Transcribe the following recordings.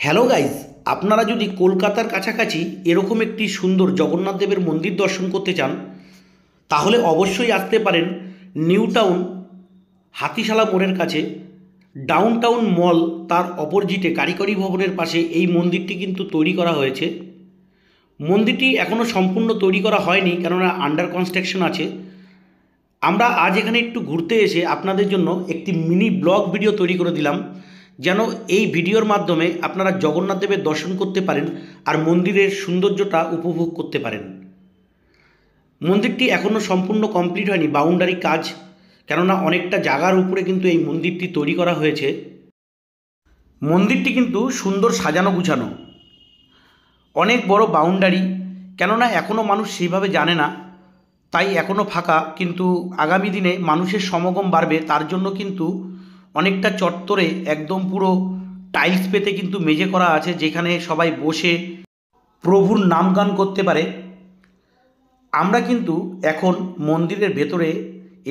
Hello guys, আপনারা যদি কলকাতার কাছাকাছি এরকম একটি সুন্দর জগন্নাথ দেবের মন্দির দর্শন করতে চান তাহলে অবশ্যই আসতে পারেন নিউ টাউন হাতিশালা মোড়ের কাছে ডাউন টাউন মল তার অপোজিটে কারিগরি ভবনের পাশে এই মন্দিরটি কিন্তু তৈরি করা হয়েছে। মন্দিরটি এখনও সম্পূর্ণ তৈরি করা হয়নি, কেননা আন্ডার কনস্ট্রাকশন আছে। আমরা আজ এখানে একটু ঘুরতে এসে আপনাদের জন্য একটি মিনি ব্লগ ভিডিও তৈরি করে দিলাম, যেন এই ভিডিওর মাধ্যমে আপনারা জগন্নাথ দেবের দর্শন করতে পারেন আর মন্দিরের সৌন্দর্যটা উপভোগ করতে পারেন। মন্দিরটি এখনও সম্পূর্ণ কমপ্লিট হয়নি, বাউন্ডারি কাজ, কেননা অনেকটা জায়গার উপরে কিন্তু এই মন্দিরটি তৈরি করা হয়েছে। মন্দিরটি কিন্তু সুন্দর সাজানো গুছানো, অনেক বড় বাউন্ডারি, কেননা এখনও মানুষ সেইভাবে জানে না, তাই এখনও ফাঁকা। কিন্তু আগামী দিনে মানুষের সমাগম বাড়বে, তার জন্য কিন্তু অনেকটা চত্বরে একদম পুরো টাইলস পেতে কিন্তু মেঝে করা আছে, যেখানে সবাই বসে প্রভুর নাম গান করতে পারে। আমরা কিন্তু এখন মন্দিরের ভেতরে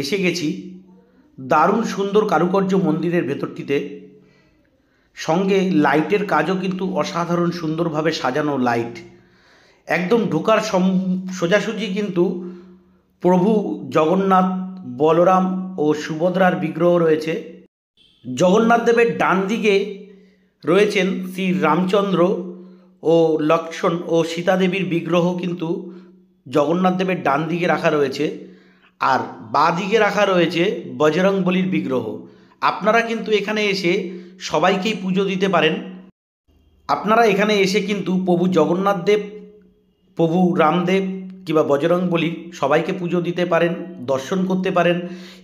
এসে গেছি। দারুণ সুন্দর কারুকার্য মন্দিরের ভেতরটিতে, সঙ্গে লাইটের কাজও কিন্তু অসাধারণ সুন্দরভাবে সাজানো লাইট। একদম ঢোকার সোজাসুজি কিন্তু প্রভু জগন্নাথ, বলরাম ও সুভদ্রার বিগ্রহ রয়েছে। জগন্নাথ দেবের ডান দিকে রয়েছেন শ্রী রামচন্দ্র ও লক্ষ্মণ ও সীতা দেবীর বিগ্রহ কিন্তু জগন্নাথ দেবের ডান দিকে রাখা রয়েছে, আর বাঁ দিকে রাখা রয়েছে বজরংবলীর বিগ্রহ। আপনারা কিন্তু এখানে এসে সবাইকেই পুজো দিতে পারেন। আপনারা এখানে এসে কিন্তু প্রভু জগন্নাথ দেব, প্রভু রামদেব কিংবা বজরংবলী সবাইকে পুজো দিতে পারেন, দর্শন করতে পারেন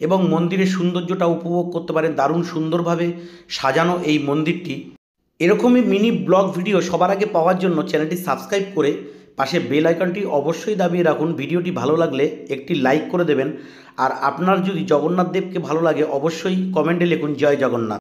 এবং মন্দিরের সৌন্দর্যটা উপভোগ করতে পারেন। দারুণ সুন্দরভাবে সাজানো এই মন্দিরটি। এরকমই মিনি ব্লগ ভিডিও সবার আগে পাওয়ার জন্য চ্যানেলটি সাবস্ক্রাইব করে পাশে বেল আইকনটি অবশ্যই দাবিয়ে রাখুন। ভিডিওটি ভালো লাগলে একটি লাইক করে দেবেন, আর আপনার যদি জগন্নাথ দেবকে ভালো লাগে অবশ্যই কমেন্টে লিখুন জয় জগন্নাথ।